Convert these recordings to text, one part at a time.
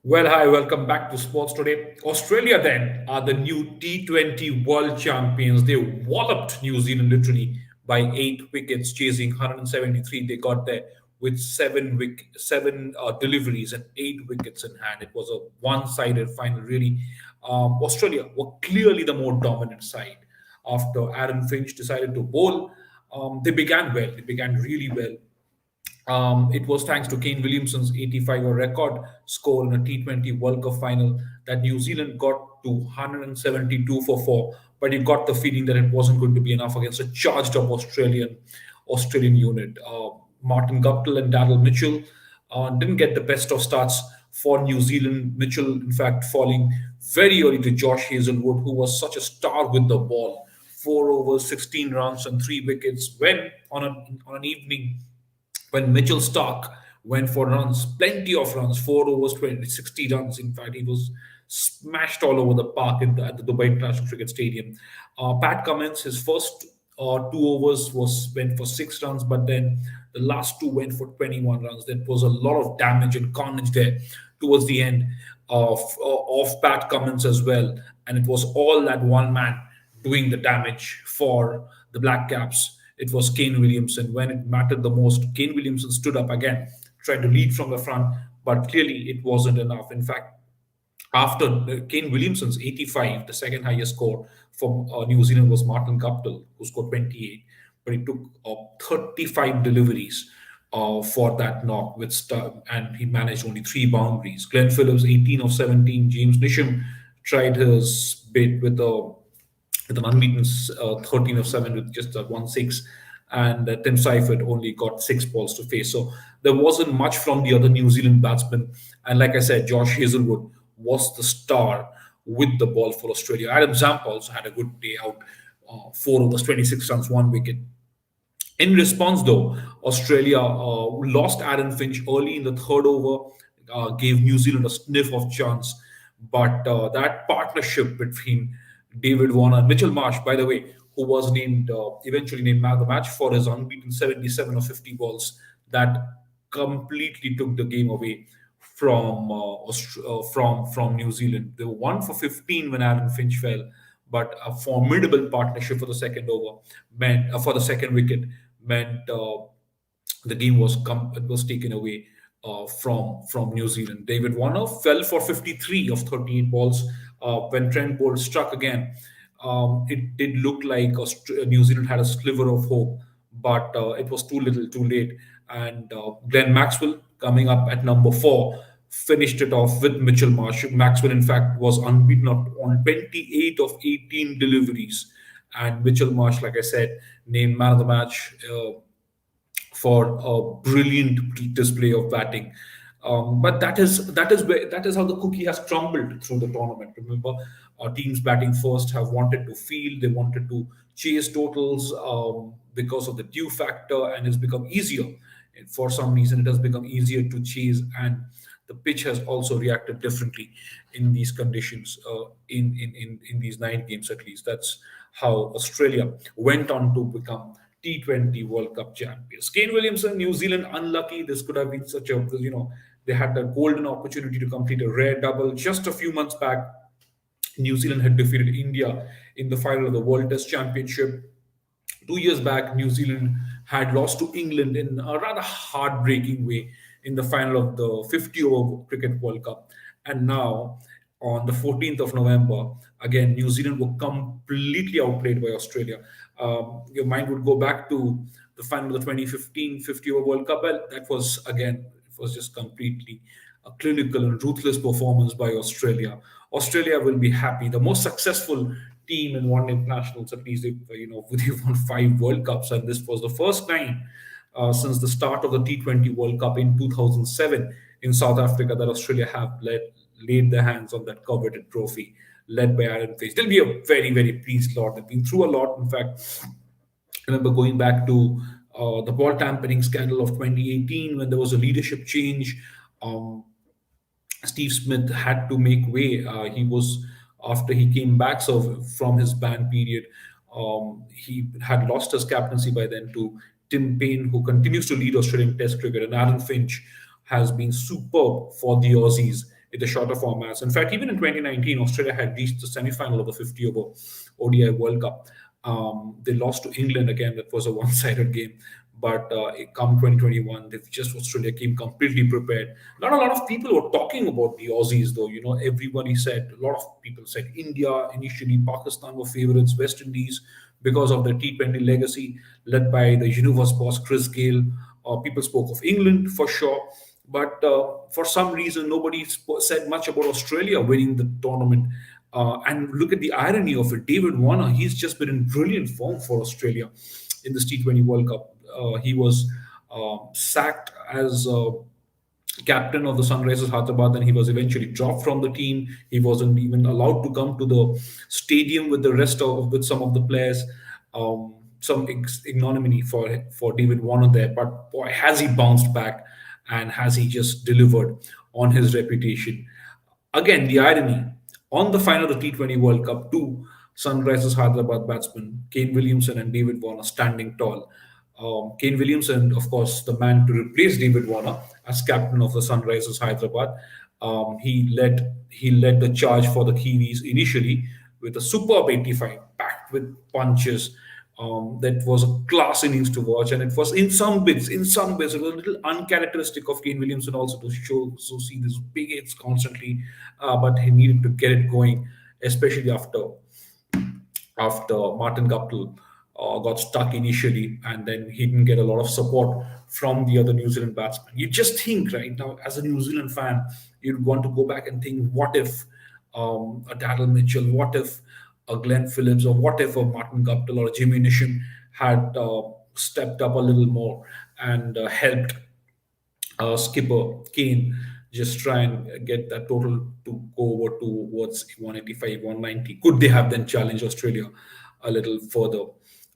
Well, hi, welcome back to Sports Today. Australia then are the new T20 World Champions. They walloped New Zealand literally by 8 wickets, chasing 173. They got there with seven deliveries and 8 wickets in hand. It was a one-sided final, really. Australia were clearly the more dominant side. After Aaron Finch decided to bowl, they began well. They began really well. It was thanks to Kane Williamson's 85 record score in a T20 World Cup final that New Zealand got to 172 for 4. But you got the feeling that it wasn't going to be enough against a charged up Australian unit. Martin Guptill and Daryl Mitchell didn't get the best of starts for New Zealand. Mitchell, in fact, falling very early to Josh Hazelwood, who was such a star with the ball. 4 overs, 16 runs, and 3 wickets. When on an evening when Mitchell Stark went for runs, plenty of runs, 4 overs, 20, 60 runs. In fact, he was smashed all over the park at the Dubai International Cricket Stadium. Pat Cummins, his first 2 overs went for 6 runs, but then the last two went for 21 runs. There was a lot of damage and carnage there towards the end of Pat Cummins as well, and it was all that one man doing the damage for the Black Caps. It was Kane Williamson. When it mattered the most, Kane Williamson stood up again, tried to lead from the front, but clearly it wasn't enough. In fact, after Kane Williamson's 85, the second highest score for New Zealand was Martin Guptill, who scored 28, but he took 35 deliveries for that knock and he managed only 3 boundaries. Glenn Phillips, 18 of 17. James Nisham tried his bit with an unbeaten 13 of 7 with just a 1-6. And Tim Seifert only got 6 balls to face. So there wasn't much from the other New Zealand batsmen. And like I said, Josh Hazelwood was the star with the ball for Australia. Adam Zampa also had a good day out. 4 overs, 26 runs, 1 wicket. In response, though, Australia lost Aaron Finch early in the third over, gave New Zealand a sniff of chance. But that partnership between David Warner and Mitchell Marsh, by the way, who was eventually named man of the match for his unbeaten 77 or 50 balls, that completely took the game away from New Zealand. They were 1 for 15 when Aaron Finch fell, but a formidable partnership for the second over meant for the second wicket meant the game was taken away from New Zealand. David Warner fell for 53 of 38 balls when Trent Bolt struck again. It did look like New Zealand had a sliver of hope, but it was too little, too late. And Glenn Maxwell, coming up at number 4, finished it off with Mitchell Marsh. Maxwell, in fact, was unbeaten on 28 of 18 deliveries. And Mitchell Marsh, like I said, named man of the match for a brilliant display of batting. But that is how the cookie has crumbled through the tournament. Remember, teams batting first have wanted to field, they wanted to chase totals because of the due factor, and it's become easier. For some reason, it has become easier to chase, and the pitch has also reacted differently in these conditions. In these 9 games, at least, that's how Australia went on to become T20 World Cup champions. Kane Williamson, New Zealand, unlucky. This could have been such a, they had the golden opportunity to complete a rare double. Just a few months back, New Zealand had defeated India in the final of the World Test Championship. 2 years back, New Zealand had lost to England in a rather heartbreaking way in the final of the 50-over Cricket World Cup. And now, on the 14th of November, again, New Zealand were completely outplayed by Australia. Your mind would go back to the final of the 2015 50-over World Cup. Well, that was, again, it was just completely a clinical and ruthless performance by Australia. Australia will be happy. The most successful team in one internationals, at least they've won 5 World Cups, and this was the first time since the start of the T20 World Cup in 2007 in South Africa that Australia have laid their hands on that coveted trophy, led by Aaron Finch. They'll be a very, very pleased lot. They've been through a lot. In fact, I remember going back to the ball tampering scandal of 2018 when there was a leadership change. Steve Smith had to make way. He was after he came back from his ban period. He had lost his captaincy by then to Tim Paine, who continues to lead Australian Test cricket, and Aaron Finch has been superb for the Aussies. in the shorter formats. In fact, even in 2019, Australia had reached the semi-final of the 50 over ODI World Cup. They lost to England again. That was a one-sided game. But come 2021, they just Australia came completely prepared. Not a lot of people were talking about the Aussies, though. You know, everybody said, a lot of people said India initially, Pakistan were favorites, West Indies because of their T20 legacy, led by the universe boss Chris Gale. People spoke of England for sure, but for some reason, nobody said much about Australia winning the tournament. And look at the irony of it. David Warner, he's just been in brilliant form for Australia in this T20 World Cup. He was sacked as captain of the Sunrisers Hyderabad, and he was eventually dropped from the team. He wasn't even allowed to come to the stadium with the rest of with some of the players. Some ignominy for David Warner there, but boy, has he bounced back and has he just delivered on his reputation. Again, the irony on the final of the T20 World Cup, two Sunrisers Hyderabad batsmen, Kane Williamson and David Warner, standing tall. Kane Williamson, of course, the man to replace David Warner as captain of the Sunrisers Hyderabad. He led the charge for the Kiwis initially with a superb 85, packed with punches. That was a class innings to watch, and it was in some bits, it was a little uncharacteristic of Kane Williamson also to see these big hits constantly, but he needed to get it going, especially after Martin Guptill got stuck initially, and then he didn't get a lot of support from the other New Zealand batsmen. You just think right now, as a New Zealand fan, you'd want to go back and think, what if a Daryl Mitchell, what if a Glenn Phillips, or what if a Martin Guptill or a Jimmy Nisham had stepped up a little more and helped skipper Kane just try and get that total to go over towards 185, 190. Could they have then challenged Australia a little further?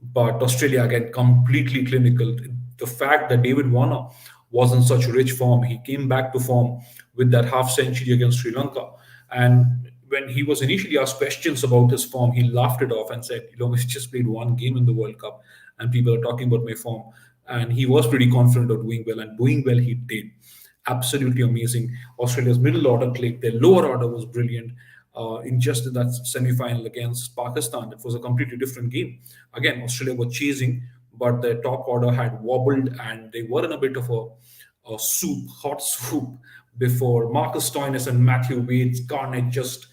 But Australia again completely clinical. The fact that David Warner was in such rich form, he came back to form with that half century against Sri Lanka. And when he was initially asked questions about his form, he laughed it off and said, he's just played one game in the World Cup and people are talking about my form. And he was pretty confident of doing well, and doing well he did. Absolutely amazing. Australia's middle order clicked, their lower order was brilliant. In just that semi-final against Pakistan, it was a completely different game. Again, Australia were chasing, but their top order had wobbled and they were in a bit of a hot soup, before Marcus Stoinis and Matthew Wade's Garnett just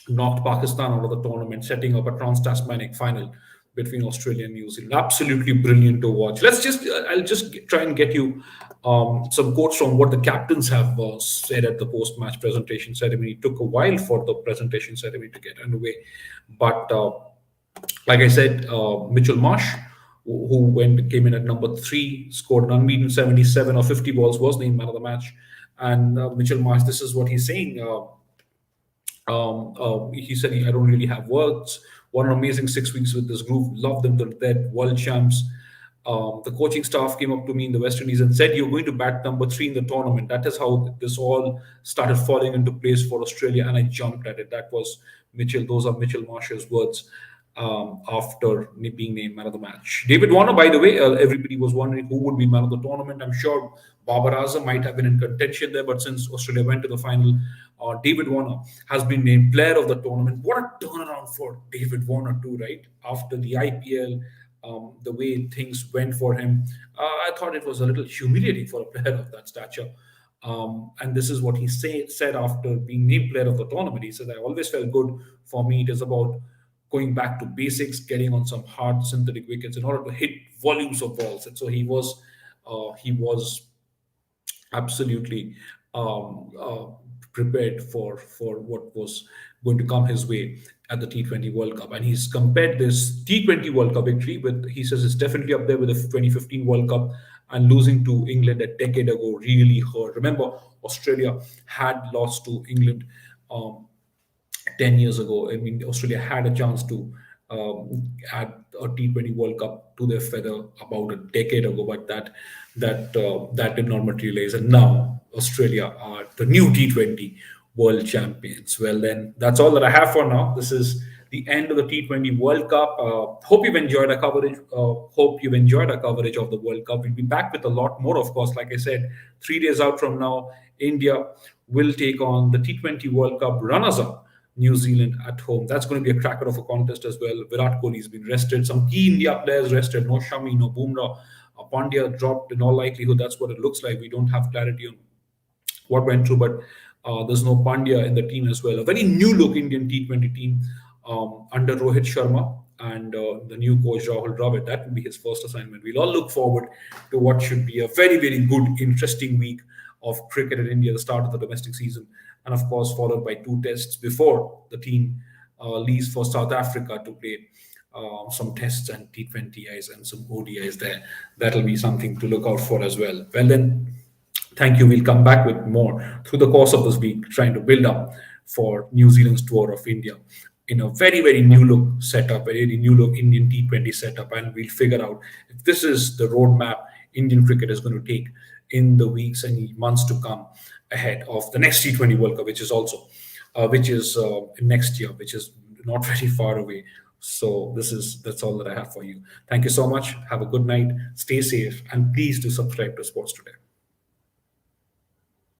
knocked Pakistan out of the tournament, setting up a trans-Tasmanic final between Australia and New Zealand. Absolutely brilliant to watch. I'll just try and get you some quotes from what the captains have said at the post-match presentation ceremony. It took a while for the presentation ceremony to get underway, but like I said, Mitchell Marsh, who came in at number 3, scored an unbeaten 77 or 50 balls, was named man of the match. And Mitchell Marsh, this is what he's saying. He said, I don't really have words. What an amazing 6 weeks with this group. Love them to death. World champs. The coaching staff came up to me in the West Indies and said, you're going to bat number 3 in the tournament. That is how this all started falling into place for Australia, and I jumped at it. That was Mitchell. Those are Mitchell Marsh's words after being named man of the match. David Warner, by the way, everybody was wondering who would be man of the tournament. I'm sure Babar Azam might have been in contention there, but since Australia went to the final, David Warner has been named player of the tournament. What a turnaround for David Warner too, right? After the IPL, the way things went for him, I thought it was a little humiliating for a player of that stature. And this is what he said after being named player of the tournament. He said, I always felt good. For me, it is about going back to basics, getting on some hard synthetic wickets in order to hit volumes of balls. And so he was absolutely prepared for what was going to come his way at the T20 World Cup. And he's compared this T20 World Cup victory with, he says, it's definitely up there with the 2015 World Cup, and losing to England a decade ago really hurt. Remember, Australia had lost to England 10 year ago. I mean, Australia had a chance to add a T20 World Cup to their feather about a decade ago, but that did not materialize. And now Australia are the new T20 world champions. Well, then that's all that I have for now. This is the end of the T20 World Cup. Hope you've enjoyed our coverage. Hope you've enjoyed our coverage of the World Cup. We'll be back with a lot more, of course. Like I said, 3 days out from now, India will take on the T20 World Cup runners-up, New Zealand at home. That's going to be a cracker of a contest as well. Virat Kohli's been rested. Some key India players rested. No Shami, no Bumrah. Pandya dropped in all likelihood. That's what it looks like. We don't have clarity on what went through, but there's no Pandya in the team as well. A very new look Indian T20 team under Rohit Sharma and the new coach Rahul Dravid. That will be his first assignment. We'll all look forward to what should be a very, very good, interesting week of cricket in India, the start of the domestic season, and of course, followed by 2 tests before the team leaves for South Africa to play some tests and T20Is and some ODIs there. That'll be something to look out for as well. Well, then, thank you. We'll come back with more through the course of this week, trying to build up for New Zealand's tour of India in a very, very new look setup, a very new look Indian T20 setup, and we'll figure out if this is the roadmap Indian cricket is going to take in the weeks and months to come ahead of the next T20 World Cup, which is also next year, which is not very far away. So that's all that I have for you. Thank you so much. Have a good night. Stay safe, and please do subscribe to Sports Today.